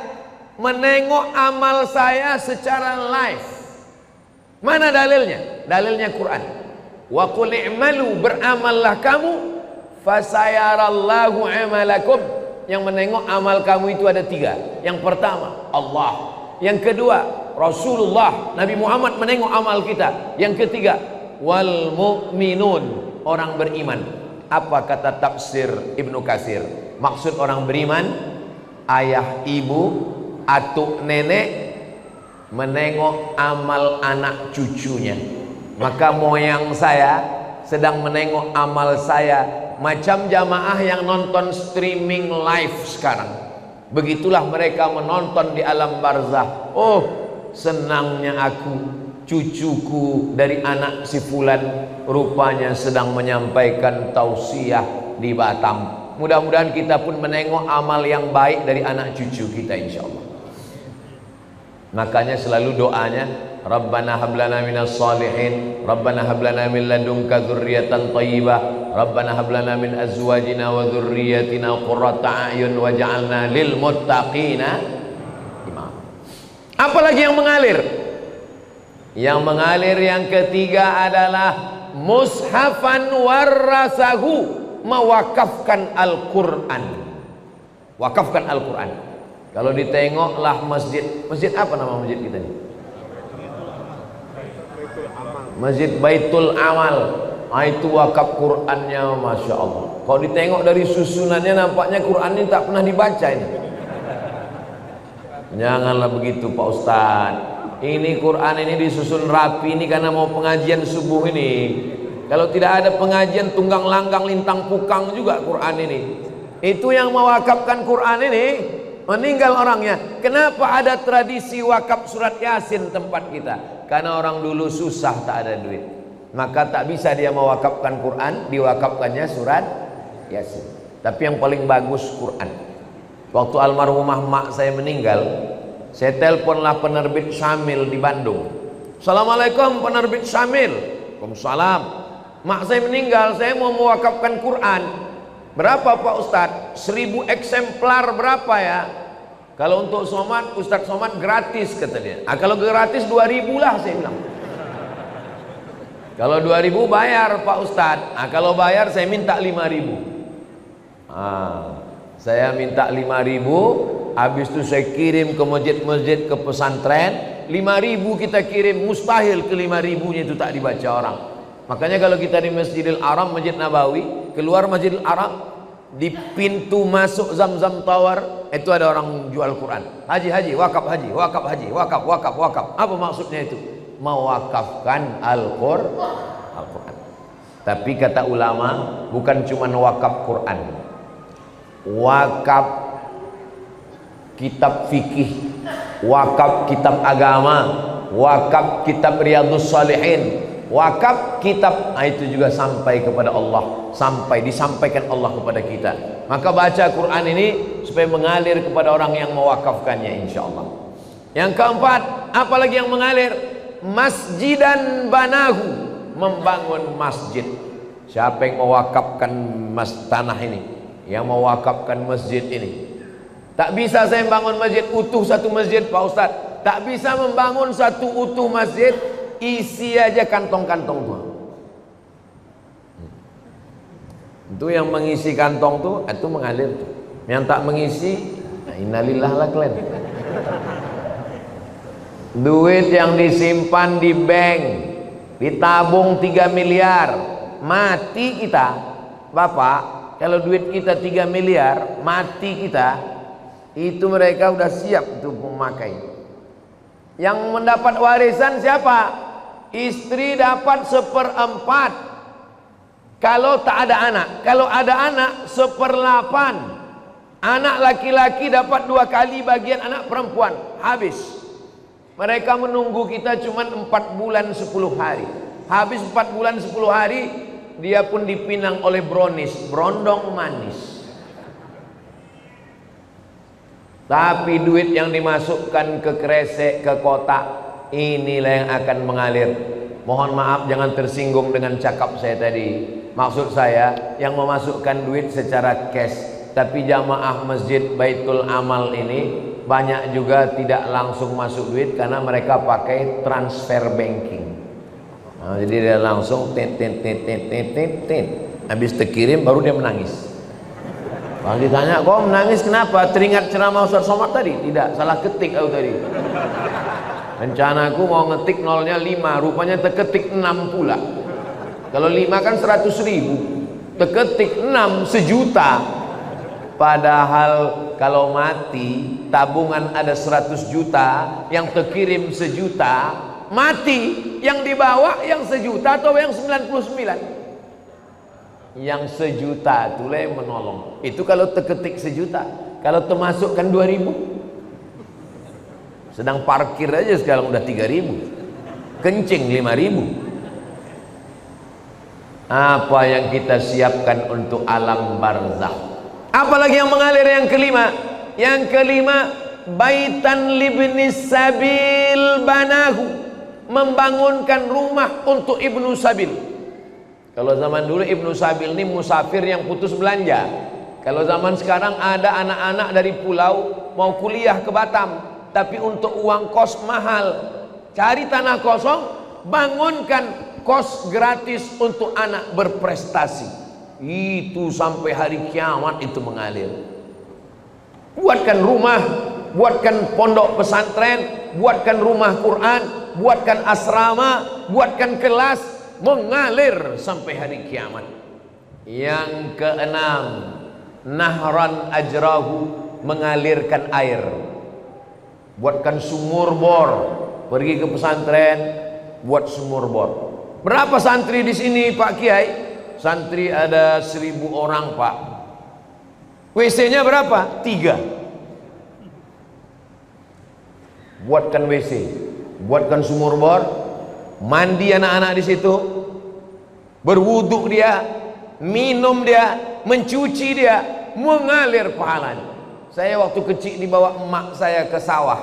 menengok amal saya secara live. Mana dalilnya? Dalilnya Quran. Wa qul i'malu, beramallah kamu, fasayarallahu amalakum. Yang menengok amal kamu itu ada tiga. Yang pertama Allah, yang kedua Rasulullah Nabi Muhammad menengok amal kita, yang ketiga wal mu'minun, orang beriman. Apa kata tafsir Ibnu Katsir? Maksud orang beriman, ayah, ibu, atuk, nenek menengok amal anak cucunya. Maka moyang saya sedang menengok amal saya, macam jamaah yang nonton streaming live sekarang. Begitulah mereka menonton di alam barzah. Oh, senangnya aku, cucuku dari anak si fulan rupanya sedang menyampaikan tausiah di Batam. Mudah-mudahan kita pun menengok amal yang baik dari anak cucu kita, insyaallah. Makanya selalu doanya, Rabbana hablana minas salihin, Rabbana hablana min ladunka dzurriyyatan thayyibah, Rabbana hablana min azwajina wa dzurriyyatina qurrata a'yun waj'alna lil muttaqina imama. Apalagi yang mengalir? Yang mengalir yang ketiga adalah mushafan warasahu, mewakafkan Al-Quran. Wakafkan Al-Quran. Kalau ditengoklah masjid, masjid apa nama masjid kita ini? Masjid Baitul Amal. Itu wakaf Qurannya, Masya Allah. Kalau ditengok dari susunannya nampaknya Quran ini tak pernah dibaca ini. Janganlah begitu Pak Ustadz. Ini Quran ini disusun rapi ini karena mau pengajian subuh ini. Kalau tidak ada pengajian tunggang langgang lintang pukang juga Quran ini. Itu yang mewakafkan Quran ini meninggal orangnya. Kenapa ada tradisi wakaf surat Yasin tempat kita? Karena orang dulu susah, tak ada duit, maka tak bisa dia mewakafkan Quran, diwakafkannya surat Yasin. Tapi yang paling bagus Quran. Waktu almarhumah mak saya meninggal, saya teleponlah penerbit Syamil di Bandung. Assalamualaikum penerbit Syamil. Waalaikumsalam. Mak saya meninggal, saya mau mewakafkan Quran. Berapa Pak Ustadz? 1000 eksemplar berapa ya? Kalau untuk Somad, Ustadz Somad gratis kata dia. Kalau gratis 2000 lah saya bilang. Kalau 2000 bayar Pak Ustadz. Kalau bayar saya minta 5000. Saya minta 5000. Habis itu saya kirim ke masjid-masjid, ke pesantren. 5000 kita kirim, mustahil ke 5000-nya itu tak dibaca orang. Makanya kalau kita di Masjidil Haram, Masjid Nabawi, keluar Masjidil Haram, di pintu masuk Zamzam Tower itu ada orang jual Quran. Haji, wakaf haji, wakaf haji, wakaf, wakaf, wakaf. Apa maksudnya itu? Mewakafkan Al-Quran. Tapi kata ulama, bukan cuma wakaf Quran, wakaf kitab fikih, wakaf kitab agama, wakaf kitab Riyadhus Shalihin, wakaf kitab, itu juga sampai kepada Allah, disampaikan Allah kepada kita. Maka baca Quran ini supaya mengalir kepada orang yang mewakafkannya, insyaallah. Yang keempat, apalagi yang mengalir? Masjidan banahu, membangun masjid. Siapa yang mewakafkan tanah ini, yang mewakafkan masjid ini? Tak bisa saya membangun masjid utuh, satu masjid Pak Ustadz. Tak bisa membangun satu utuh masjid, isi aja kantong-kantong tuh. Itu yang mengisi kantong tuh, itu mengalir tuh. Yang tak mengisi, innalillah lah kalian. Duit yang disimpan di bank, ditabung 3 miliar, mati kita, Bapak. Kalau duit kita 3 miliar, mati kita, itu mereka udah siap untuk memakai. Yang mendapat warisan siapa? Istri dapat 1/4 kalau tak ada anak. Kalau ada anak 1/8. Anak laki-laki dapat 2 kali bagian anak perempuan. Habis. Mereka menunggu kita cuma 4 bulan 10 hari. Habis 4 bulan 10 hari, dia pun dipinang oleh brownies, berondong manis. Tapi duit yang dimasukkan ke kresek, ke kotak, inilah yang akan mengalir. Mohon maaf jangan tersinggung dengan cakap saya tadi. Maksud saya yang memasukkan duit secara cash. Tapi jamaah masjid Baitul Amal ini banyak juga tidak langsung masuk duit karena mereka pakai transfer banking. Nah, jadi dia langsung tit. Habis terkirim baru dia menangis. Kalau ditanya, kau menangis kenapa? Teringat ceramah Ustaz Somad tadi? Tidak, salah ketik aku tadi. Rencanaku mau ngetik nolnya 5, rupanya terketik 6 pula. Kalau 5 kan 100.000, terketik 6 sejuta. Padahal kalau mati tabungan ada 100 juta, yang terkirim sejuta, mati yang dibawa yang sejuta atau yang 99? Yang sejuta itulah yang menolong. Itu kalau terketik sejuta. Kalau termasukkan 2.000, sedang parkir aja sekarang udah 3.000, kencing 5.000. Apa yang kita siapkan untuk alam barzakh? Apalagi yang mengalir yang kelima? Yang kelima, baitan libnis sabil banahu, membangunkan rumah untuk ibnu sabil. Kalau zaman dulu ibnu sabil ini musafir yang putus belanja. Kalau zaman sekarang ada anak-anak dari pulau mau kuliah ke Batam, tapi untuk uang kos mahal. Cari tanah kosong, bangunkan kos gratis untuk anak berprestasi. Itu sampai hari kiamat itu mengalir. Buatkan rumah, buatkan pondok pesantren, buatkan rumah Quran, buatkan asrama, buatkan kelas, mengalir sampai hari kiamat. Yang keenam, nahran ajrahu, mengalirkan air. Buatkan sumur bor, pergi ke pesantren, buat sumur bor. Berapa santri di sini Pak Kiai? Santri ada 1.000 orang Pak. WC-nya berapa? 3. Buatkan WC, buatkan sumur bor, mandi anak-anak di situ, berwuduk dia, minum dia, mencuci dia, mengalir pahalanya. Saya waktu kecil dibawa emak saya ke sawah.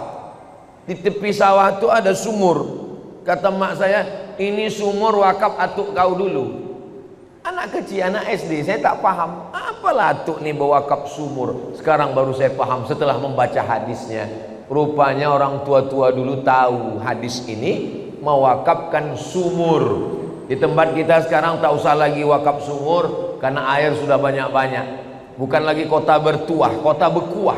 Di tepi sawah itu ada sumur. Kata emak saya, ini sumur wakaf atuk kau dulu. Anak kecil, anak SD, saya tak paham. Apalah atuk nih bewakaf sumur. Sekarang baru saya paham setelah membaca hadisnya. Rupanya orang tua-tua dulu tahu hadis ini mewakafkan sumur. Di tempat kita sekarang tak usah lagi wakaf sumur karena air sudah banyak-banyak. Bukan lagi kota bertuah, kota berkuah.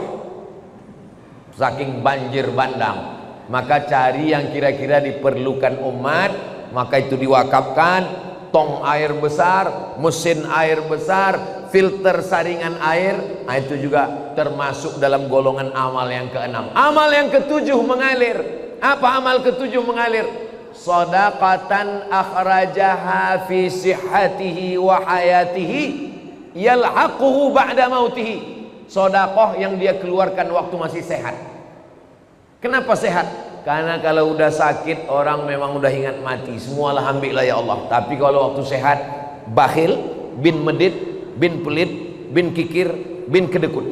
Saking banjir bandang. Maka cari yang kira-kira diperlukan umat, maka itu diwakafkan. Tong air besar, mesin air besar, filter saringan air. Nah, itu juga termasuk dalam golongan amal yang keenam. Amal yang ketujuh mengalir. Apa amal ketujuh mengalir? Shadaqatan akhrajaha fi sihhatihi wa hayatihi yalhaquhu ba'da mautihi. Sedekah yang dia keluarkan waktu masih sehat. Kenapa sehat? Karena kalau udah sakit orang memang udah ingat mati. Semualah ambillah ya Allah. Tapi kalau waktu sehat, bakhil, bin medit, bin pelit, bin kikir, bin kedekut.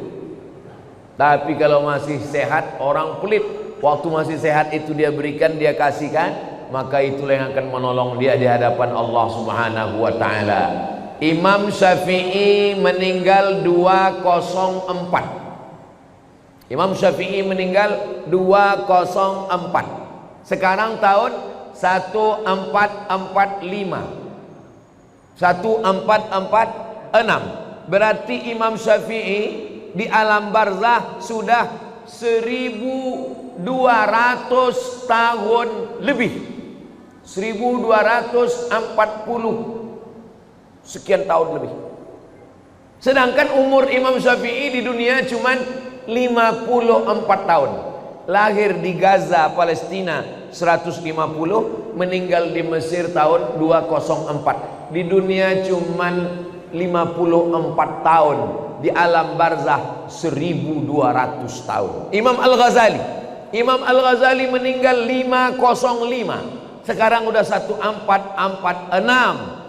Tapi kalau masih sehat, orang pelit. Waktu masih sehat itu dia berikan, dia kasihkan, maka itulah yang akan menolong dia di hadapan Allah Subhanahu wa taala. Imam Syafi'i meninggal 204. Imam Syafi'i meninggal 204. Sekarang tahun 1445. 1446. Berarti Imam Syafi'i di alam barzah sudah 1200 tahun lebih. 1240 sekian tahun lebih. Sedangkan umur Imam Syafi'i di dunia cuman 54 tahun. Lahir di Gaza, Palestina 150, meninggal di Mesir tahun 204. Di dunia cuman 54 tahun. di alam barzah 1200 tahun. Imam Al-Ghazali meninggal 505. Sekarang udah 1446.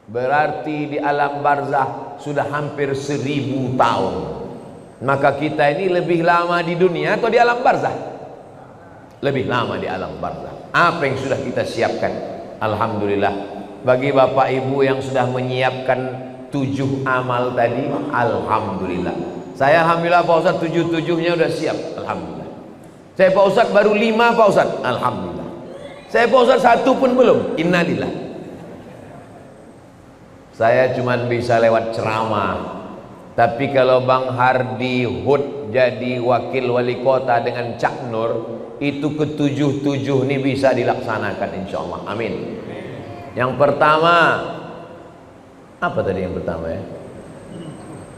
Berarti di alam barzah sudah hampir 1000 tahun. Maka kita ini lebih lama di dunia atau di alam barzah? Lebih lama di alam barzah. Apa yang sudah kita siapkan? Alhamdulillah. Bagi bapak ibu yang sudah menyiapkan 7 amal tadi, alhamdulillah. Saya alhamdulillah Pak Ustadz 7-7-nya udah siap. Alhamdulillah. Saya Pak Ustadz baru 5 Pak Ustadz. Alhamdulillah. Saya Pak Ustadz 1 pun belum. Innalillah. Saya cuma bisa lewat ceramah. Tapi kalau Bang Hardi Hud jadi wakil wali kota dengan Cak Nur, itu ke-7 ini bisa dilaksanakan insya Allah. Amin. Yang pertama, apa tadi yang pertama ya?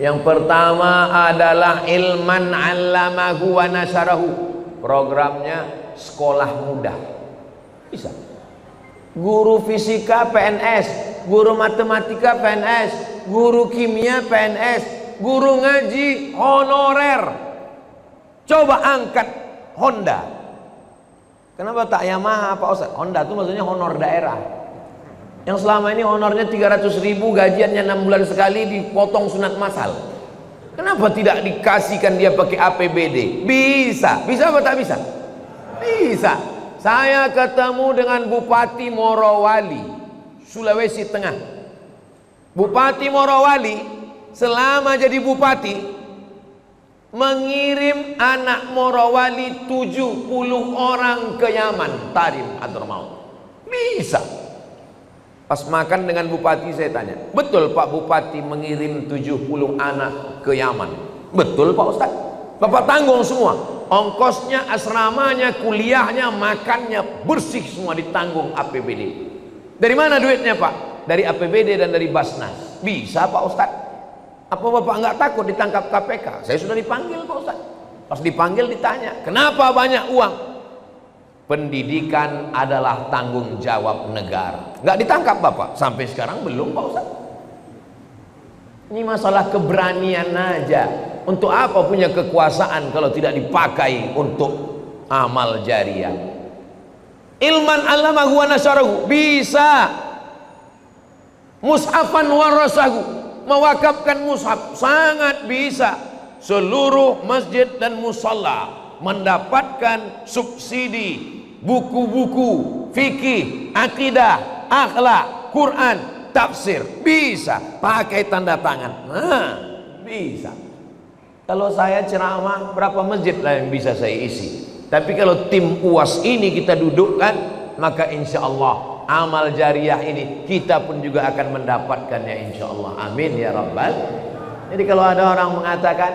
Yang pertama adalah ilman 'allamahu wa nasyarahu. Programnya sekolah mudah. Bisa. Guru fisika PNS, guru matematika PNS, guru kimia PNS, guru ngaji honorer. Coba angkat Honda. Kenapa tak Yamaha Pak Ustaz? Honda itu maksudnya honor daerah. Yang selama ini honornya 300.000, gajiannya 6 bulan sekali, dipotong sunat masal. Kenapa tidak dikasihkan dia pakai APBD? Bisa. Bisa apa tak bisa? Bisa. Saya ketemu dengan Bupati Morowali, Sulawesi Tengah. Bupati Morowali selama jadi bupati mengirim anak Morowali 70 orang ke Yaman, Tarim Hadramaut. Bisa. Pas makan dengan bupati saya tanya, betul Pak Bupati mengirim 70 anak ke Yaman? Betul Pak Ustaz. Bapak tanggung semua, ongkosnya, asramanya, kuliahnya, makannya, bersih semua ditanggung APBD. Dari mana duitnya Pak? Dari APBD dan dari Basnas. Bisa Pak Ustaz. Apa Bapak nggak takut ditangkap KPK? Saya sudah dipanggil Pak Ustaz. Pas dipanggil ditanya, kenapa banyak uang? Pendidikan adalah tanggung jawab negara. Nggak ditangkap Bapak? Sampai sekarang belum Pak Ustaz. Ini masalah keberanian aja. Untuk apa punya kekuasaan kalau tidak dipakai untuk amal jariah? Ilman 'allamahu wa nasyarahu. Bisa. Mushafan warasahu. Mewakafkan mushaf. Sangat bisa. Seluruh masjid dan musalla mendapatkan subsidi buku-buku fikih, akidah, akhlak, Quran, tafsir. Bisa. Pakai tanda tangan. Nah, bisa. Kalau saya ceramah, berapa masjid lah yang bisa saya isi. Tapi kalau tim UAS ini kita dudukkan, maka insya Allah amal jariah ini kita pun juga akan mendapatkannya insya Allah. Amin ya Rabbal. Jadi kalau ada orang mengatakan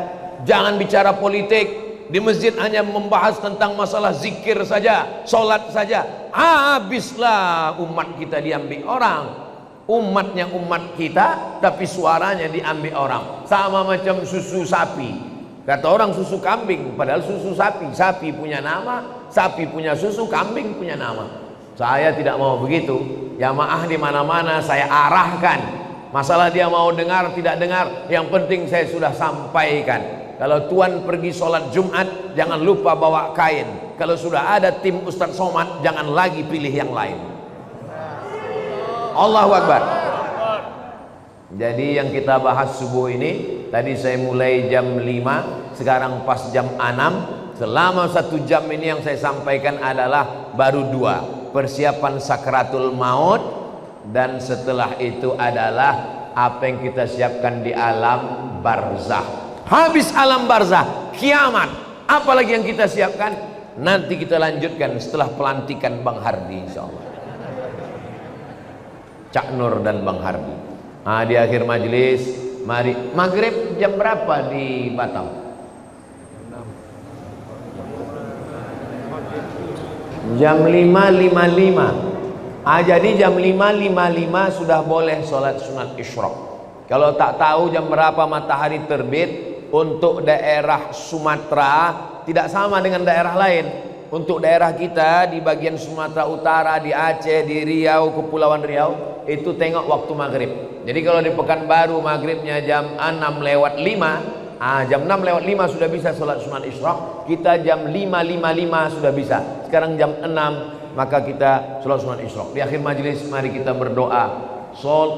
jangan bicara politik, di masjid hanya membahas tentang masalah zikir saja, sholat saja, habislah umat kita diambil orang. Umatnya umat kita, tapi suaranya diambil orang. Sama macam susu sapi. Kata orang susu kambing, padahal susu sapi. Sapi punya nama, sapi punya susu, kambing punya nama. Saya tidak mau begitu. Jamaah di mana-mana saya arahkan. Masalah dia mau dengar tidak dengar, yang penting saya sudah sampaikan. Kalau tuan pergi sholat Jumat, jangan lupa bawa kain. Kalau sudah ada tim Ustadz Somad, jangan lagi pilih yang lain. Allahu Akbar. Jadi yang kita bahas subuh ini, tadi saya mulai jam 5, sekarang pas jam 6. Selama 1 jam ini yang saya sampaikan adalah baru 2. Persiapan sakratul maut, dan setelah itu adalah apa yang kita siapkan di alam barzah. Habis alam barzah, kiamat. Apalagi yang kita siapkan? Nanti kita lanjutkan setelah pelantikan Bang Hardi insyaallah. Cak Nur dan Bang Hardi. Nah, di akhir majelis, mari maghrib jam berapa di Batam? Jam 5.55. Jadi jam 5.55 sudah boleh sholat sunat isyraq. Kalau tak tahu jam berapa matahari terbit, untuk daerah Sumatera tidak sama dengan daerah lain. untuk daerah kita di bagian Sumatera Utara, di Aceh, di Riau, Kepulauan Riau, itu tengok waktu maghrib. Jadi kalau di Pekanbaru maghribnya jam 6:05, jam 6:05 sudah bisa sholat sunat isyraq. Kita jam 5:55 sudah bisa. Sekarang jam 6, maka kita sholat sunat isyraq. Di akhir majelis mari kita berdoa.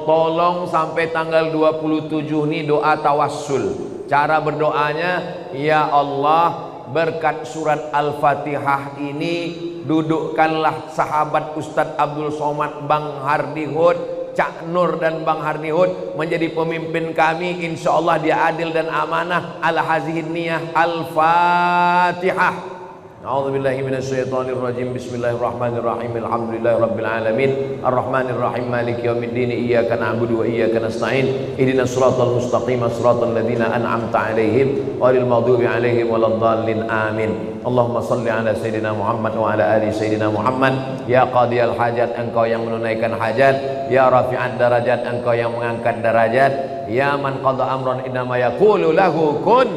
Tolong sampai tanggal 27 ini doa tawassul. Cara berdoanya, ya Allah, berkat surat Al-Fatihah ini dudukkanlah sahabat Ustadz Abdul Somad, Bang Hardihud, Cak Nur dan Bang Hardihud menjadi pemimpin kami. Insya Allah dia adil dan amanah. Ala hazihin niyah. Al-Fatihah. A'udzubillahi minasyaitonirrajim. Bismillahirrahmanirrahim. Alhamdulillahirabbil alamin. Arrahmanirrahim. Maliki yaumiddin. Iyyaka na'budu wa iyyaka nasta'in. Ihdinas siratal mustaqim. Siratal ladzina an'amta 'alaihim ghairil maghdubi 'alaihim waladdallin. Amin. Allahumma shalli ala sayyidina Muhammad wa ala ali sayyidina Muhammad. Ya qadiyal hajat, engkau yang menunaikan hajat. Ya rafi'ad darajat, engkau yang mengangkat derajat. Ya man qada amran innama yaqulu lahu kun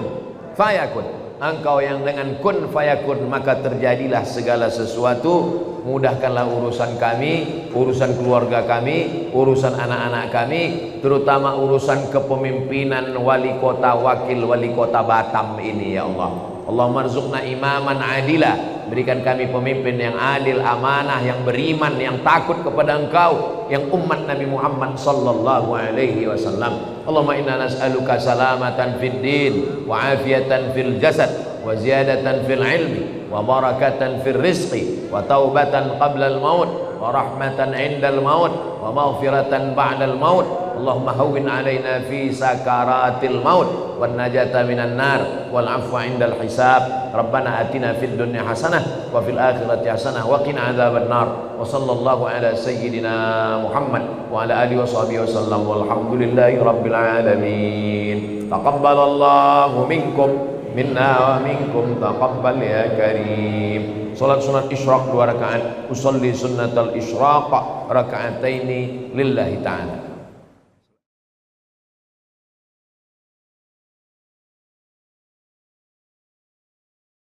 fayakun. Engkau yang dengan kun fayakun maka terjadilah segala sesuatu. Mudahkanlah urusan kami, urusan keluarga kami, urusan anak-anak kami, terutama urusan kepemimpinan wali kota, wakil wali kota Batam ini ya Allah. Allahumma rzuqna imaman adila, berikan kami pemimpin yang adil, amanah, yang beriman, yang takut kepada Engkau, yang umat Nabi Muhammad sallallahu alaihi wasallam. Allahumma inna nas'aluka salamatan fid din wa afiyatan fil jasad wa ziyadatan fil ilmi wa barakatan fil rizqi wa taubatan qabla al maut wa rahmatan indal maut wa maghfiratan ba'dal maut. Allahumma hawwin alaina fi sakaratil maut wan najata minan nar wal afwa indal hisab. Rabbana atina fid dunya hasanah wa fil akhirati hasanah wa qina adzaban nar. Wa sallallahu ala sayyidina Muhammad wa ala alihi wa sahbihi wasallam walhamdulillahi rabbil alamin. Taqabbalallahu minkum minna wa minkum taqabbal ya karim. Salat sunat isyraq 2 rakaat. Usolli sunnatal isyraq raka'ataini lillahi ta'ala.